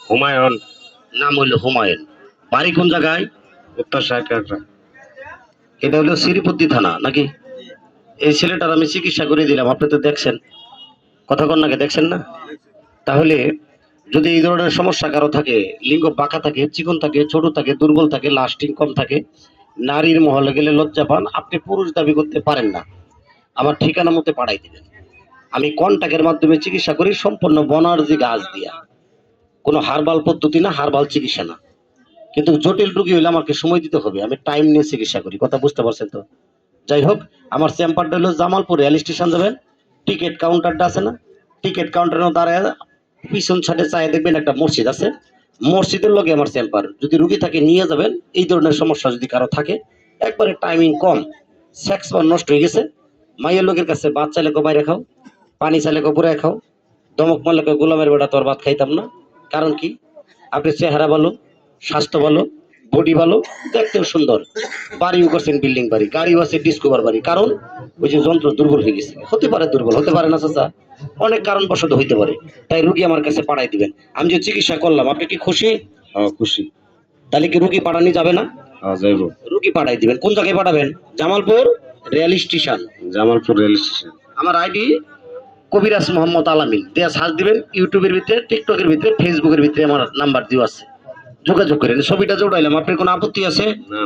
হুমায়ুন। নাম হইলো হুমায়ুন। বাড়ি কোন জায়গায়? উত্তর সাহেবগঞ্জ। এটা হলো শ্রীপতি থানা নাকি? এই ছেলেটার আমি চিকিৎসা করে দিলাম, আপনি তো দেখছেন, কথা কন নাকি, দেখছেন না? তাহলে যদি এই ধরনের সমস্যা কারো থাকে, লিঙ্গ বাঁকা থাকে, চিকন থাকে, ছোট থাকে, দুর্বল থাকে, লাস্টিং কম থাকে, নারীর মহলে গেলে লজ্জা পান, আপনি পুরুষ দাবি করতে পারেন না, আমার ঠিকানা মতো পাঠাই দিবেন। আমি কন্টাক্টের মাধ্যমে চিকিৎসা করি, সম্পূর্ণ বনার্জি গাছ দিয়া, কোনো হারবাল পদ্ধতি না, হারবাল চিকিৎসা না। কিন্তু জটিল রোগী হলে আমাকে সময় দিতে হবে, আমি টাইম নিয়ে চিকিৎসা করি, কথা বুঝতে পারছেন তো? যাই হোক, আমার চেম্বারটা হলো জামালপুর রেল স্টেশন যাবেন, টিকিট কাউন্টারটা আছে না, টিকিট কাউন্টারের দাঁড়ায় পিছন সাইডে চাই দেখবেন একটা মসজিদ আছে, মসজিদের লগে আমার চেম্বার। যদি রুগী থাকে নিয়ে যাবেন, এই ধরনের সমস্যা যদি কারো থাকে, একবারে টাইমিং কম, সেক্স বার নষ্ট হয়ে গেছে, মাইয়ের লোকের কাছে ভাত চাইলে কো বাইরে খাও, পানি চাইলে কো পুরাই খাও, দমক মারলে কো গোলামের বেটা তোর ভাত খাইতাম না। কারণ কি? আপনি চেহারা ভালো, স্বাস্থ্য ভালো, বডি ভালো, দেখতেও সুন্দর, বাড়িও করছেন বিল্ডিং বাড়ি, গাড়িও আছে ডিসকভার বাড়ি, কারণ ওই যে যন্ত্র দুর্বল হয়ে গেছে, হতে পারে দুর্বল, হতে পারে না চাচা, অনেক কারণবশত হইতে পারে, তাই রুগী আমার কাছে পাঠাই দিবেন। আমি যে চিকিৎসা করলাম, আপনি কি খুশি? খুশি। তাহলে কি রুগী পাঠানি যাবে না? যাইব। রুগী পাঠাই দিবেন। কোন জায়গায় পাঠাবেন? Jamalpur rail station. Jamalpur rail station. আমার আইডি কবিরাজ মোহাম্মদ আলামিন দেয়া সার্চ দিবেন, ইউটিউবের ভিতরে, টিকটকের ভিতরে, ফেসবুকের ভিতরে আমার নাম্বার দেওয়া আছে, যোগাযোগ করেন। ছবিটা জোড়াইলাম, আপনার কোনো আপত্তি আছে? না।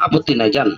আপত্তি নাই, যান।